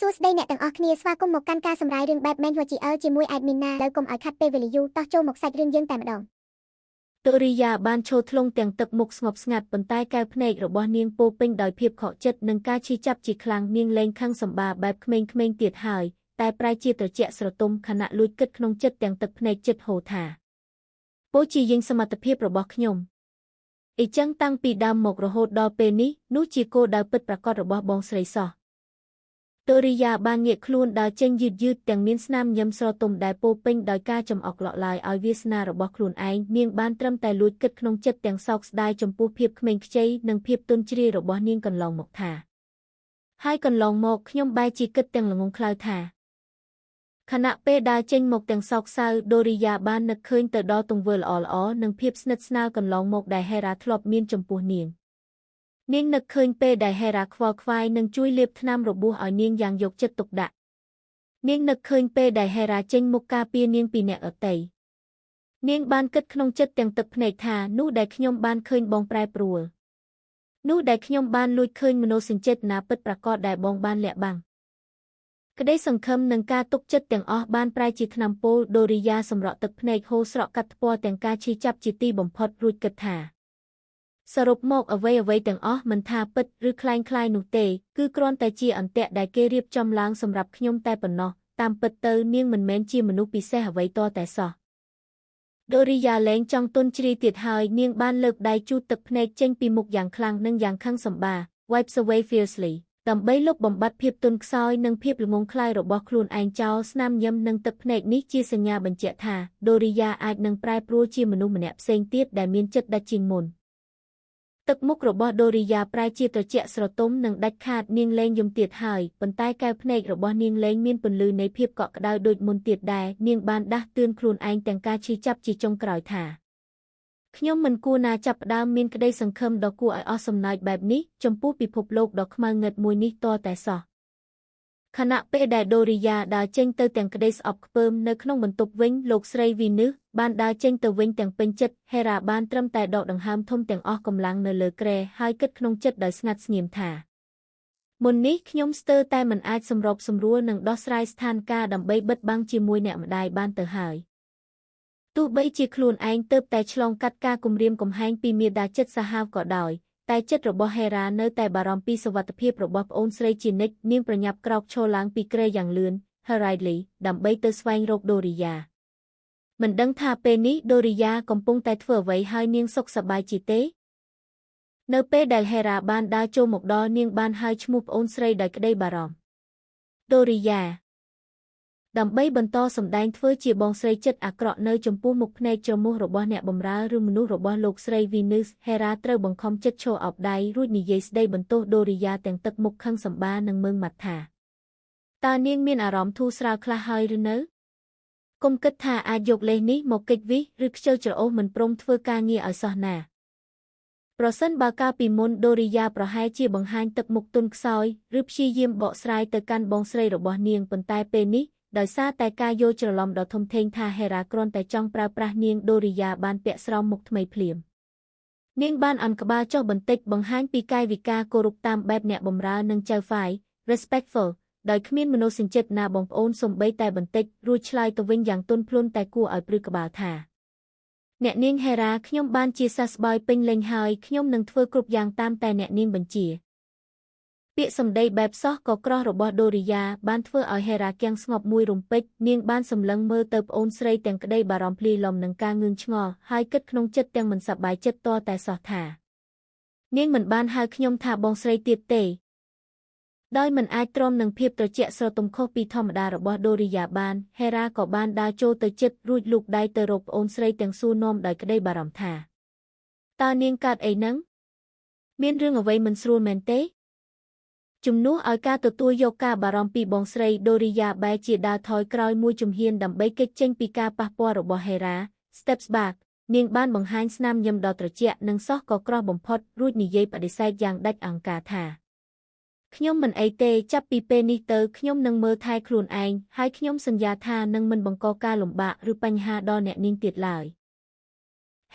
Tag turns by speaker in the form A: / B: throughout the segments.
A: សួស្តីអ្នកទាំងអស់គ្នាស្វាគមន៍មកកាន់ការសម្រាយរឿងបែប manual GL ជាមួយ admin ណាលើកុំឲ្យខាត់ពេលវេលាយូរតោះចូលមកសាច់រឿងយើងតែម្ដង
B: ទូរីយ៉ាបានឈរថ្លង់ទាំងទឹកមុខស្ងប់ស្ងាត់ប៉ុន្តែកែវភ្នែករបស់នាងពោពេញដោយភាពខកចិត្តនិងការឈឺចាប់ជាខ្លាំងនាងលែងខឹងសម្បាបែបក្មេងៗទៀតហើយតែប្រែជាត្រជាក់ស្រទុំខណៈលួចគិតក្នុងចិត្តទាំងទឹកភ្នែកចិត្តហូរថាពោជាយិញសមត្ថភាពរបស់ខ្ញុំអីចឹងតាំងពីដើមមករហូតដល់ពេលនេះនោះជាគោលដៅពិតប្រាកដរបស់បងស្រីសោះទូរីយ៉ាបានងាកខ្លួនដើរចេញយឺតទាំងមានស្នាមញឹមស្រទុំដែលពោពេញដោយការចំអកឡក់ឡាយឲ្យវាសនារបស់ខ្លួនឯងនាងបានត្រឹមតែលួចគិតក្នុងចិត្តទាំងសោកស្ដាយចំពោះភាពក្មេងខ្ចីនិងភាពទន់ជ្រាយរបស់នាងកន្លងមកថាហើយកន្លងមកខ្ញុំបែរជាគិតទាំងល្ងងខ្លៅថាខណៈពេលដើរចេញមកទាំងសោកសៅដូរីយ៉ាបាននឹកឃើញទៅដល់ទង្វើល្អៗនិងភាពស្និទ្ធស្នាលកន្លងមកដែលហេរ៉ាធ្លាប់មានចំពោះនាងនឹកឃើញពេលដែលហេរ៉ាខ្វល់ខ្វាយនិងជួយលាបថ្នាំរបួសឲ្យនាងយ៉ាងយកចិត្តទុកដាក់នឹកឃើញពេលដែលហេរ៉ាចេញមុខការពារនាងពីអ្នកដទៃនាងបានគិតក្នុងចិត្តទាំងទឹកភ្នែកថានោះដែលខ្ញុំបានឃើញបងប្រែប្រួលនោះដែលខ្ញុំបានលួចឃើញមនោសញ្ចេតនាពិតប្រាកដដែលបងបានលាក់បាំងក្តីសង្ឃឹមនិងការទុកចិត្តទាំងអស់បានប្រែជាថ្នាំពុលដូរីយ៉ាសម្រក់ទឹកភ្នែកហូរស្រក់កាត់ថ្ពាល់ទាំងការឈឺចាប់ជាទីបំផុតរួចគិតថាសរុបមកអ្វីទាំងអស់មិនថាពិតឬคล้ายនោះទេគឺគ្រាន់តែជាអន្ទាក់ដែលគេរៀបចំឡើងសម្រាប់ខ្ញុំតែប៉ុណ្ណោះតាមពិតទៅនាងមិនមែនជាមនុស្សពិសេសអ្វីតតែសោះដូរីយ៉ាលែងចង់ទន់ជ្រាយទៀតហើយនាងបានលើកដៃជូតទឹកភ្នែកចេញពីមុខយ៉ាងខ្លាំងនិងយ៉ាងខឹងសម្បា wipes away fiercely ដើម្បីលុបបំបាត់ភាពទន់ខ្សោយនិងភាពល្ងង់ខ្លៅរបស់ខ្លួនឯងចោលស្នាមញឹមនិងទឹកភ្នែកនេះជាសញ្ញាបញ្ជាក់ថាដូរីយ៉ាអាចនឹងប្រែប្រួលជាមនុស្សម្នាក់ផ្សេងទៀតដែលមានចិត្តដាច់ជាងមុនទឹកមុខរបស់ដូរីយ៉ាប្រែជាត្រជាក់ស្រទុំនិងដាច់ខាតនាងលែងយំទៀតហើយប៉ុន្តែកែវភ្នែករបស់នាងលែងមានពន្លឺនៃភាពកក់ក្ដៅដូចមុនទៀតដែរនាងបានដាស់តឿនខ្លួនឯងទាំងការឈឺចាប់ជាចុងក្រោយថាខ្ញុំមិនគួរណាចាប់ផ្ដើមមានក្តីសង្ឃឹមដ៏គួរឲ្យអស់សំណើចបែបនេះចំពោះពិភពលោកដ៏ខ្មៅងឹតមួយនេះតតែសោះខណៈពេលដែលដូរីយ៉ាដើរចេញទៅទាំងក្តីស្អប់ខ្ពើមនៅក្នុងបន្ទប់វិញលោកស្រីវីនឺសបានដើរចេញទៅវិញទាំងពេញចិត្តហេរ៉ាបានត្រឹមតែដកដង្ហើមធំទាំងអស់កម្លាំងនៅលើគ្រែហើយគិតក្នុងចិត្តដោយស្ងាត់ស្ងៀមថាមុននេះខ្ញុំស្ទើរតែមិនអាចសម្របសម្រួលនិងដោះស្រាយស្ថានភាពដើម្បីបិទបាំងជាមួយអ្នកម្ដាយបានទៅហើយទោះបីជាខ្លួនឯងទើបតែឆ្លងកាត់ការគំរាមកំហែងពីមាតាចិត្តសាហាវក៏ដោយតែចិត្តរបស់ហេរ៉ានៅតែបារម្ភពីសុវត្ថិភាពរបស់ប្អូនស្រីជានិច្ចនាងប្រញាប់ក្រោកឈរឡើងពីគ្រែយ៉ាងលឿន hurriedly ដើម្បីទៅស្វែងរកដូរីយ៉ាមិនដឹងថាពេលនេះដូរីយ៉ាកំពុងតែធ្វើអ្វីហើយនាងសុខសប្បាយជាទេនៅពេលដែលហេរ៉ាបានដើរចូលមកដល់នាងបានហៅឈ្មោះប្អូនស្រីដោយក្តីបារម្ភដូរីយ៉ាដើម្បីបន្តសម្ដែងធ្វើជាបងស្រីចិត្តអាក្រក់នៅចំពោះមុខភ្នែកជ្រមុះរបស់អ្នកបម្រើឬមនុស្សរបស់លោកស្រីវីនឺសហេរ៉ាត្រូវបង្ខំចិត្តឈរអោបដៃរួចនិយាយស្ដីបន្ទោសដូរីយ៉ាទាំងទឹកមុខខឹងសម្បានិងមើងម៉ាត់ថាតើនាងមានអារម្មណ៍ធូរស្រាលខ្លះហើយឬនៅកុំគិតថាអាចយកលេសនេះមកគេចវិសឬខ្ជិលច្រអូសមិនព្រមធ្វើការងារឲ្យសោះណាប្រសិនបើកាលពីមុនដូរីយ៉ាប្រហែលជាបង្ហាញទឹកមុខទន់ខ្សោយឬព្យាយាមបកស្រាយទៅកាន់បងស្រីរបស់នាងប៉ុន្តែពេលនេះដោយសារតែការយល់ច្រឡំដ៏ធំធេងថាហេរ៉ាគ្រាន់តែចង់ប្រើប្រាស់នាងដូរីយ៉ាបានពាក់ស្រោមមុខថ្មីភ្លាមនាងបានអន់ក្បាលចុះបន្តិចបង្ហាញពីកាយវិការគោរពតាមបែបអ្នកបម្រើនិងចៅហ្វាយ respectful ដោយគ្មានមនោសញ្ចេតនាបងប្អូនសំបីតែបន្តិចរួចឆ្លើយទៅវិញយ៉ាងទន់ភ្លន់តែគួរឲ្យព្រឺក្បាលថាអ្នកនាងហេរ៉ាខ្ញុំបានជាសះស្បើយពេញលេញហើយខ្ញុំនឹងធ្វើគ្រប់យ៉ាងតាមតែអ្នកនាងបញ្ជាពាក្យសម្ដីបែបសោះក៏ក្រោះរបស់ដូរីយ៉ាបានធ្វើឲ្យហេរ៉ាគាំងស្ងប់មួយរំពេចនាងបានសម្លឹងមើលទៅប្អូនស្រីទាំងក្តីបារម្ភភ្លាលំនឹងការងឿងឆ្ងល់ហើយគិតក្នុងចិត្តទាំងមិនសប្បាយចិត្តតតែសោះថានាងមិនបានហៅខ្ញុំថាបងស្រីទៀតទេដោយមិនអាចទ្រាំនឹងភាពត្រជាក់ស្រទុំខុសពីធម្មតារបស់ដូរីយ៉ាបានហេរ៉ាក៏បានដើរចូលទៅជិតរួចលូកដៃទៅរកប្អូនស្រីទាំងសួរនាំដោយក្តីបារម្ភថាតើនាងកើតអីហ្នឹងមានរឿងអ្វីមិនស្រួលមែនទេជំនួសឲ្យការទទួលយកការបារម្ភពីបងស្រីដូរីយ៉ាបែរជាដើរថយក្រោយមួយជំហានដើម្បីគេចចេញពីការប៉ះពាល់របស់ហេរ៉ា steps back នាងបានបង្ហាញស្នាមញឹមដ៏ត្រជាក់និងសោះក៏ក្រោះបំផុតរួចនិយាយបដិសេធយ៉ាងដាច់អង្ការថាខ្ញុំមិនអីទេចាប់ពីពេលនេះទៅខ្ញុំនឹងមើលថែខ្លួនឯងហើយខ្ញុំសន្យាថានឹងមិនបង្កការលំបាកឬបញ្ហាដល់អ្នកនាងទៀតឡើយ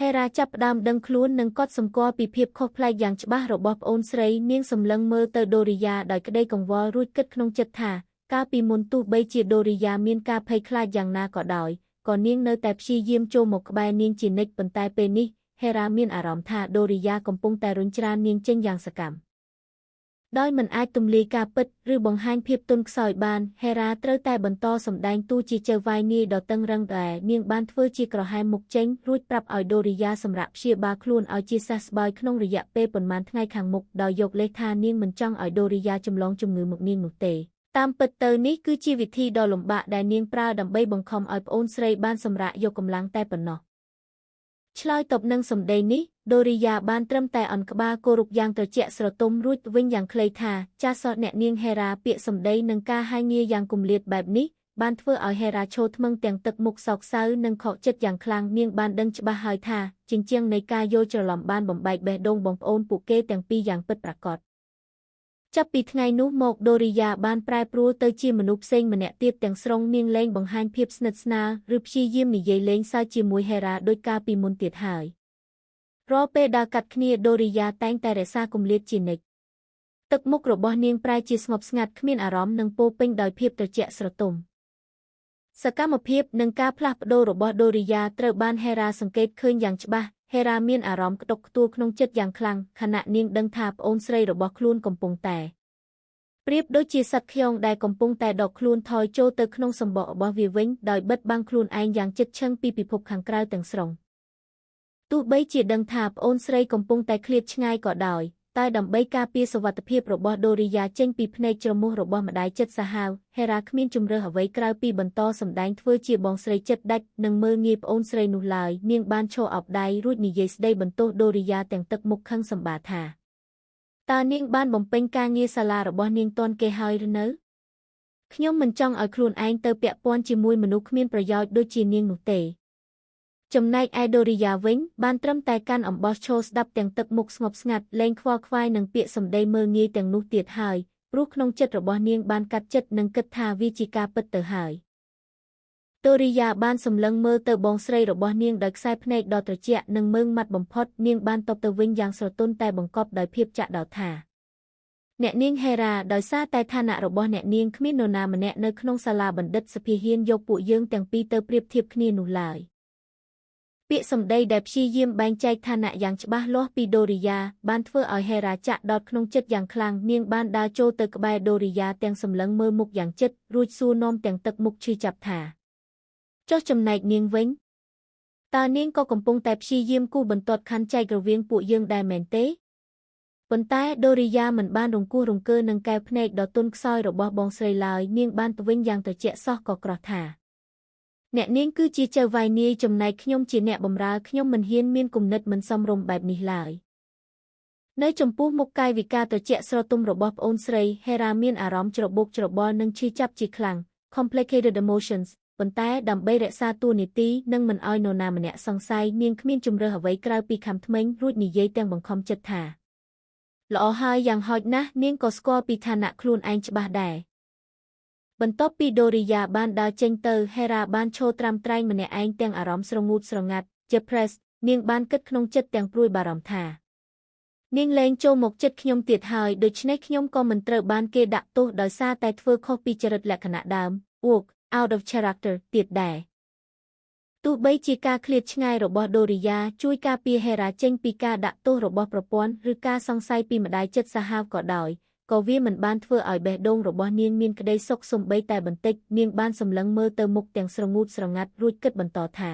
B: ហេរ៉ាចាប់ផ្ដើមដឹងខ្លួននិងកត់សម្គាល់ពីភាពខុសប្លែកយ៉ាងច្បាស់របស់ប្អូនស្រីនាងសម្លឹងមើលទៅដូរីយ៉ាដោយក្តីកង្វល់រួចគិតក្នុងចិត្តថា កាលពីមុនទោះបីជាដូរីយ៉ាមានការភ័យខ្លាចយ៉ាងណាក៏ដោយក៏នាងនៅតែព្យាយាមចូលមកក្បែរនាងជានិច្ចប៉ុន្តែពេលនេះហេរ៉ាមានអារម្មណ៍ថាដូរីយ៉ាកំពុងតែរុញច្រាននាងចេញយ៉ាងសកម្មដោយមិនអាចទម្លាយការពិតឬបង្ហាញភាពទន់ខ្សោយបានហេរ៉ាត្រូវតែបន្តសម្ដែងតួជាចៅវាយនាយដ៏តឹងរ៉ឹងដែលនាងបានធ្វើជាក្រហែមមុខចេញរួចប្រាប់ឲ្យដូរីយ៉ាសម្រាប់ព្យាបាលខ្លួនឲ្យជាសះស្បើយក្នុងរយៈពេលប៉ុន្មានថ្ងៃខាងមុខដោយយកលេសថានាងមិនចង់ឲ្យដូរីយ៉ាចម្លងជំងឺមកនាងនោះទេតាមពិតទៅនេះគឺជាវិធីដ៏លំបាកដែលនាងប្រើដើម្បីបង្ខំឲ្យប្អូនស្រីបានសម្រាកយកកម្លាំងតែប៉ុណ្ណោះឆ្លើយតបនឹងសម្ដីនេះដូរីយ៉ាបានត្រឹមតែអន់ក្បាលគោរពយ៉ាងត្រជាក់ស្រទុំរួចវិញយ៉ាងខ្លីថាចាសសអ្នកនាងហេរ៉ាពាក្យសម្ដីនឹងការហាយងាយយ៉ាងគំលាតបែបនេះបានធ្វើឲ្យហេរ៉ាឈរថ្មឹងទាំងទឹកមុខសោកសៅនិងខកចិត្តយ៉ាងខ្លាំងនាងបានដឹងច្បាស់ហើយថាជាជាងនៃការយល់ច្រឡំបានបំបែកបេះដូងបងប្អូនពួកគេទាំងពីរយ៉ាងពិតប្រាកដចាប់ពីថ្ងៃនោះមកដូរីយ៉ាបានប្រែប្រួលទៅជាមនុស្សផ្សេងម្នាក់ទៀតទាំងស្រុងនាងលែងបង្ហាញភាពស្និទ្ធស្នាលឬព្យាយាមនិយាយលេងសើចជាមួយហេរ៉ាដោយកាលពីមុនទៀតហើយរាល់ពេលដើរកាត់គ្នាដូរីយ៉ាតែងតែរក្សាគម្លាតជានិច្ចទឹកមុខរបស់នាងប្រែជាស្ងប់ស្ងាត់គ្មានអារម្មណ៍និងពោរពេញដោយភាពត្រជាក់ស្រទុំសកម្មភាពនិងការផ្លាស់ប្ដូររបស់ដូរីយ៉ាត្រូវបានហេរ៉ាសង្កេតឃើញយ៉ាងច្បាស់ហេរ៉ាមានអារម្មណ៍ក្តុកក្តួលក្នុងចិត្តយ៉ាងខ្លាំងខណៈនាងដឹងថាប្អូនស្រីរបស់ខ្លួនកំពុងតែប្រៀបដូចជាសត្វខ្យងដែលកំពុងតែដកខ្លួនថយចូលទៅក្នុងសម្បករបស់វាវិញដោយបិទបាំងខ្លួនឯងយ៉ាងជិតឈឹងពីពិភពខាងក្រៅទាំងស្រុងទោះបីជាដឹងថាប្អូនស្រីកំពុងតែឃ្លាតឆ្ងាយក៏ដោយតែដើម្បីការពារសុវត្ថិភាពរបស់ដូរីយ៉ាចេញពីភ្នែកជ្រមុះរបស់ម្ដាយចិត្តសាហាវហេរ៉ាគ្មានជំរើសអ្វីក្រៅពីបន្តសម្ដែងធ្វើជាបងស្រីចិត្តដាច់និងមើលងាយប្អូនស្រីនោះឡើយនាងបានឈរអោបដៃរួចនិយាយស្ដីបន្ទោសដូរីយ៉ាទាំងទឹកមុខខឹងសម្បាថាតើនាងបានបំពេញការងារសាលារបស់នាងទាន់គេហើយឬនៅខ្ញុំមិនចង់ឲ្យខ្លួនឯងទៅពាក់ព័ន្ធជាមួយមនុស្សគ្មានប្រយោជន៍ដូចជានាងនោះទេចំណែកឯដូរីយ៉ាវិញបានត្រឹមតែកាន់អំបោះឈរស្ដាប់ទាំងទឹកមុខស្ងប់ស្ងាត់លែងខ្វល់ខ្វាយនឹងពាក្យសម្ដីមើលងាយទាំងនោះទៀតហើយព្រោះក្នុងចិត្តរបស់នាងបានកាត់ចិត្តនិងគិតថាវាជាការពិតទៅហើយដូរីយ៉ាបានសម្លឹងមើលទៅបងស្រីរបស់នាងដោយខ្សែភ្នែកដ៏ត្រជាក់និងមើងម៉ាត់បំផុតនាងបានតបទៅវិញយ៉ាងស្រទន់តែបង្កប់ដោយភាពចាក់ដោតថាអ្នកនាងហេរ៉ាដោយសារតែឋានៈរបស់អ្នកនាងគ្មាននរណាម្នាក់នៅក្នុងសាលាបណ្ឌិតសភាហ៊ានយកពួកយើងទាំងពីរទៅប្រៀបធៀបគ្នានោះឡើយពាក្យសម្ដីដែលព្យាយាមបែងចែកឋានៈយ៉ាងច្បាស់លាស់ពីដូរីយ៉ាបានធ្វើឲ្យហេរ៉ាចាក់ដោតក្នុងចិត្តយ៉ាងខ្លាំងនាងបានដើរចូលទៅក្បែរដូរីយ៉ាទាំងសម្លឹងមើលមុខយ៉ាងជិតរួចសួរនាំទាំងទឹកមុខឈឺចាប់ថាចុះចំណែកនាងវិញតើនាងក៏កំពុងតែព្យាយាមគូសបន្ទាត់ខណ្ឌចែករវាងពួកយើងដែរមែនទេប៉ុន្តែដូរីយ៉ាមិនបានរង្គោះរង្គើនឹងកែវភ្នែកដ៏ទន់ខ្សោយរបស់បងស្រីឡើយនាងបានទៅវិញយ៉ាងត្រជាក់សោះក៏ក្រោះថាអ្នកនាងគឺជាចៅវាយនាយចំណែកខ្ញុំជាអ្នកបម្រើខ្ញុំមិនហ៊ានមានគំនិតមិនសមរម្យបែបនេះឡើយនៅចំពោះមុខកាយវិការត្រជាក់ស្រទុំរបស់ប្អូនស្រីហេរ៉ាមានអារម្មណ៍ច្របូកច្របល់និងឈឺចាប់ជាខ្លាំង complicated emotions ប៉ុន្តែដើម្បីរក្សាតួនាទីនិងមិនឲ្យនរណាម្នាក់សង្ស័យនាងគ្មានជំរើសអ្វីក្រៅពីខំថ្មិញរួចនិយាយទាំងបង្ខំចិត្តថាល្អហើយយ៉ាងហោចណាស់នាងក៏ស្គាល់ពីឋានៈខ្លួនឯងច្បាស់ដែរបន្ទាប់ពីដូរីយ៉ាបានដើរចេញទៅហេរ៉ាបានឈរត្រាំត្រែងម្នាក់ឯងទាំងអារម្មណ៍ស្រងូតស្រងាត់ Depressed នាងបានគិតក្នុងចិត្តទាំងព្រួយបារម្ភថានាងលែងចូលមកចិត្តខ្ញុំទៀតហើយដូច្នេះខ្ញុំក៏មិនត្រូវបានគេដាក់ទោសដោយសារតែធ្វើខុសពីចរិតលក្ខណៈដើម Walk out of character ទៀតដែរទោះបីជាការឃ្លាតឆ្ងាយរបស់ដូរីយ៉ាជួយការពារហេរ៉ាចេញពីការដាក់ទោសរបស់ប្រពន្ធឬការសង្ស័យពីម្ដាយចិត្តសាហាវក៏ដោយក៏វាមិនបានធ្វើឲ្យបេះដូងរបស់នាងមានក្តីសុខសូម្បីតែបន្តិចនាងបានសម្លឹងមើលទៅមុខទាំងស្រងូតស្រងាត់រួចគិតបន្តថា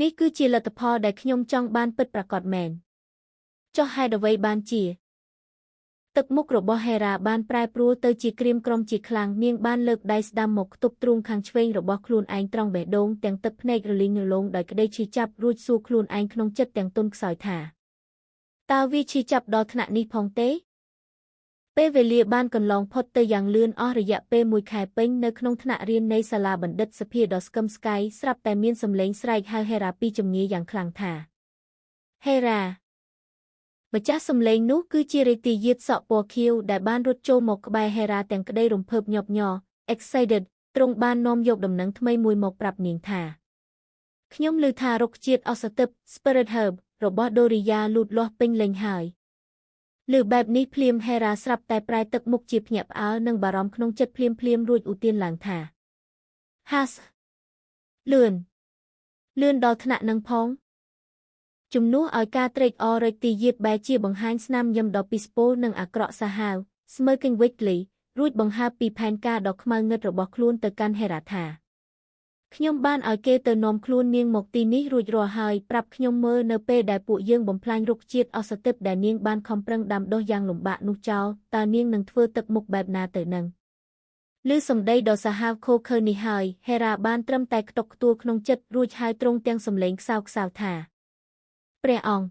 B: នេះគឺជាលទ្ធផលដែលខ្ញុំចង់បានពិតប្រាកដមែនចុះហេតុអ្វីបានជាទឹកមុខរបស់ហេរ៉ាបានប្រែប្រួលទៅជាក្រៀមក្រំជាខ្លាំងនាងបានលើកដៃស្ដាំមកទប់ទ្រូងខាងឆ្វេងរបស់ខ្លួនឯងត្រង់បេះដូងទាំងទឹកភ្នែករលីងរលោងដោយក្តីឈឺចាប់រួចសួរខ្លួនឯងក្នុងចិត្តទាំងទន់ខ្សោយថាតើវាឈឺចាប់ដល់ថ្នាក់នេះផងទេពេលវេលាបានកន្លងផុតទៅយ៉ាងលឿនអស់រយៈពេល1 ខែពេញនៅក្នុងថ្នាក់រៀននៃសាលាបណ្ឌិតសភាដ៏ស្កឹមស្កៃស្រាប់តែមានសំឡេងស្រែកហៅហេរ៉ាពីចម្ងាយយ៉ាងខ្លាំងថាហេរ៉ាម្ចាស់សំឡេងនោះគឺជារេទីយាតសក់ពណ៌ខៀវដែលបានរត់ចូលមកក្បែរហេរ៉ាទាំងក្តីរំភើបញាប់ញ័រ excited ទ្រង់បាននាំយកដំណឹងថ្មីមួយមកប្រាប់នាងថាខ្ញុំឮថារុក្ខជាតិឱសថទិព្វ Spirit Herb របស់ដូរីយ៉ាលូតលាស់ពេញលេញហើយ หรือแบบนี้เพลียมเฮราสรับแต่ปลายตึกมุกจีบหยับเอาหนึ่งบารอมขนงจัดเพลียมรูดอุเตียนหลังถาฮัสเลื่อนดอทนะนังพ้องจุมนู้เอาการเตรกอรตีเยียบใบจีบังฮันสนามยำดอกปิสโปนังอักระสาหาวสเมอร์กิงวิกลีรูดบังฮาปีแพนกาดอกมาเงิดระบอกคลูนเตอกันเฮราถาขยมบ้านเอาเกเตอนอมคลูนเนียงหมกตีนี้รูดรัวหายปรับขยมเมอเนเปได้ปุเยื่องบ่มพลายรุกเจียดเอาสเต็ปได้เนียงบ้านคอมปรังดำโดยยางหลุมบะนุเจ้าตาเนียงนังเฟือตึกมุกแบบนาเตอนังลือสมได้ดอสาหาวโคเคอร์นิหายเฮราบ้านตรมแต่ตกตัวขนงจัดรูดหายตรงเตียงสมเลงสาวถาเปรออง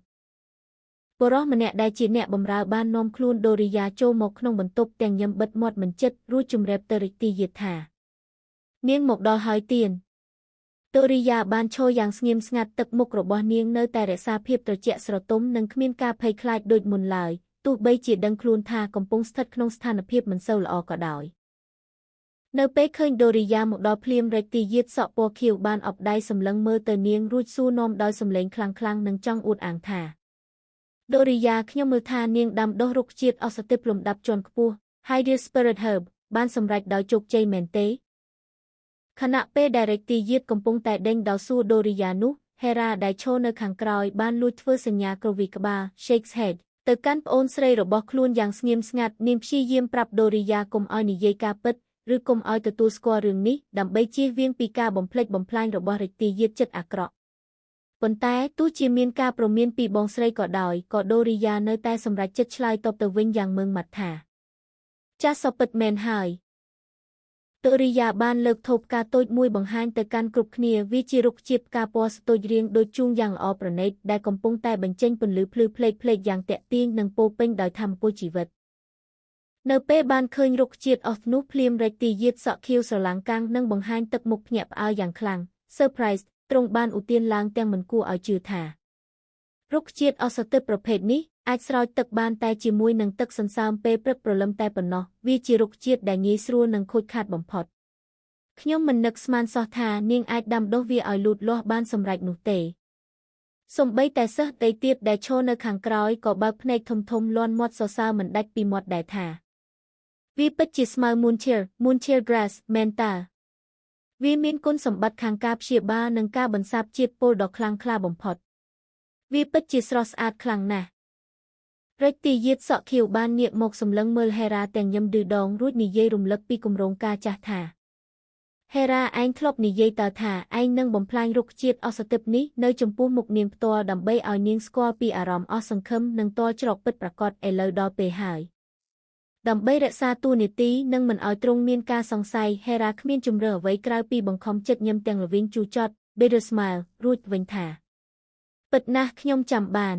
B: บรอมันเนี่ยได้จีเนี่ยบำราบ้านนอมคลูนโดริยาโจมกขนงบรรทบแต่งยำบัดมอดเหมือนจัดรูดจุมเรบเตอริตีเยียดถาเนียงหมกดอหายเตียนโดริยาบ้านโชอย่างสงีมสงัดตึกมุกระบอเนียงเนแต่เรซาเพียบตระเจสระต้มนังขมิ้นกาภัยคลายโดยมุนลายตู้ใบจีดังคลูนทากำปงสถัดขนงสถานเพียบมันเศร้าละอก็ดอยเนเป้เคยโดริยาหมกดอเพลียมเรตีเยียดสะปอคิวบ้านออกได้สำลังเมื่อเตอเนียงรูดสู้นอมดอยสำเลงคลังนังจ้องอุดอ่างถาโดริยาขยมมือทาเนียงดำดอรุกเจียดอสเตปลมดับจนกปูไฮเดียสเปรดเฮิร์บบ้านสำไรดอยจุกใจเมนเตขณะเป้ไดเรกตียืดกำปงแต่เด้งดาวสู้โดริยานุเฮราได้โชว์ในขังกรอยบ้านลุดเฟื่อสัญญากรวีกบาเชคส์เฮดเตอกันโอนสเรย์ระบอกคลูนอย่างสงีมสงัดนิมชีเยี่ยมปรับโดริยากรมอ้อยนิเยกาปิดหรือกรมอ้อยตัวสกอร์เรื่องนี้ดำใบจีเวียงปีกาบ่มเพล็ดบ่มพลายระบอกเรกตียืดจัดอักระปนแต่ตู้จีเมียนกาโปรเมียนปีบองสเรย์ก่อดอยก่อโดริยาเนยแต่สำหรับจัดชลายตบตะเวงอย่างเมืองมัดถาจะสอบปิดแมนหายโดริยาบ้านเลิกทบกาโตยมวยบังฮันแต่การกรุบเนียวิจิรุกจีบกาปอสโตยเรียงโดยจุงอย่างออประเนตได้กำปงแต่บัญเจงปนหรือพลือเพลกอย่างแตะเตียงนังโปเป้งโดยทำโปจีวัดเนเป้บ้านเคยรุกจีดออฟนุพลีมเรตียีดสะคิวสลังกังนังบังฮันตึกมุกเหนียบเอาอย่างคลังเซอร์ไพรส์ตรงบ้านอุเตียนลางแตงเหมือนกูเอาจือถารุกจีดออสเตอร์ประเภทนี้อาจสลอยตึกบ้านแต่จีมวยนังตึกสันซามเป้เปรกประลมแต่ปนเนาะวิจิรุกจีดได้งี้สรัวนังโคตรขาดบ่มพอดขยมมันนึกสมานสอทาเนียงไอดำโดวีเอาลุดล้อบ้านสำไรหนุเตสมใบแต่เสเตยเตียบได้โชว์ในขังกรอยก็บักพเนกทมล้อนมอดซาเหมือนได้ปีมอดได้ทาวีปัจจิสมามูนเชียร์กราสเมนตาวีมีนกุนสมบัติขังกาบเชียบ้านังกาบรรซาบจีดโปดอกคลังคลาบ่มพอดวีปัจจิสรอสอาดคลังนะเรกตียีดเสาะคิวบ้านเนียกหมกสำลังเมลเฮราแต่งยำดือดองรูดนิเยรุมลักปีกุมรงกาจ่าถาเฮราไอ้คลบนิเยตาถาไอ้นังบ่มพลายรุกจีดอสเตปนี้เนยจมปูหมกเนียงตัวดำใบเอาเนียงสกอปีอารมอสังคมนังตัวจรกปิดประกอบเอเลดอเปหายดำใบเรซาตูนิตีนังมันเอาตรงเมียนกาสองไซเฮราขมิ้นจุมเรือไว้กลายปีบังคอมเจ็ดยำแตงละวิงจูจอดเบเดอร์สมาลรูดเวงถาปิดนะขยมจำบาน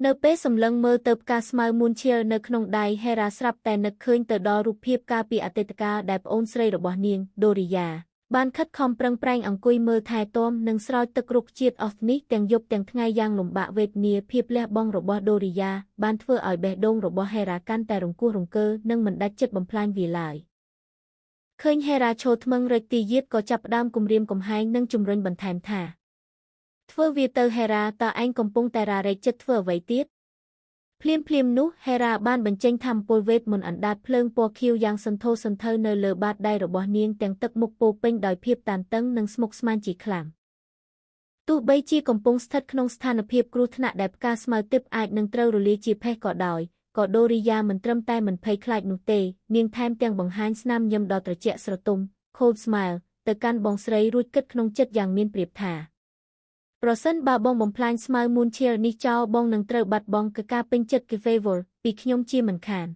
B: เนเป้สำลังเมื่อเติบกาสมาลมูนเชียร์ในขนมใดเฮราสรับแต่นึกเคยเติดดอรูปเพียบกาปีอเตตกาได้ปอนสเรย์ระบเนียงโดริยาบ้านคัดคอมปรังแปรงอังกุยเมื่อทายต้มนังสลอยตะกรุกเจียดออฟนี้แต่งยบแต่งทงายยางหลุมบะเวทเนียเพียบเละบ้องระบโดริยาบ้านเฟื่ออ่อยเบดงระบเฮรากันแต่รงกู้รงเกอนังมันได้เจ็ดบำพลานวีลายเคยเฮราโชดเมืองเรตียีดก็จับดามกุมเรียมกุมไฮนังจุมเรินบันแทนท่าเฟื่อวีเตอร์เฮราตาไอ้กำปงแต่ราเรจเฟื่อไว้เตียดเพลียมนุเฮราบ้านบรรเจงทำโปรเวทมนอันดาดเพลิงปอคิวยังสันโทเนอเลอบาดได้ระบเนียงแต่งตึกมุกโปเป้งดอยเพียบตานตั้งนังสมกสมานจีคลังตู้ใบจีกำปงสถัดขนงสถานเพียบกรุธนาแบบกาสมาติบอาจนังเตอรุลีจีแพ้ก่อดอยก่อโดริยามันเติมแต่มันภัยคลายนุเตเนียงแทมเตียงบังฮันสนามยำดอตระเจสระตุมโคลสมาลแต่การบองสไรรูดกัดขนงเจ็ดอย่างเมียนเปรียบถาโปรเซนบาบองบ่มพลายสมาลมูนเชียร์นิจาวบองนังเตอบัดบองกะกาเป็นเจ็ดกิเฟเวอร์ปีขยมจีมันขาน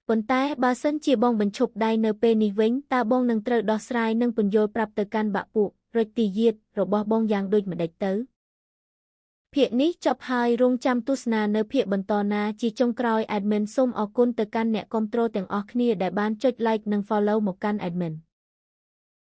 B: ปนแต่บาเซนจีบองบรรชบได้เนเปนิเวงตาบองนังเตอดอสไรนังปุญโยปรับเตการบะปุเรตีเยียดระบอบองยางโดยมันได้เตอเพียนี้จบหายรงจำตุสนาเนเพียบรรตอนาจีจงกรอยแอดมินส้มออกกุนเตการเนะคอมโตรแต่งออกเนียได้บ้านจดไลค์นังฟอลโล่หมกกันแอดมิน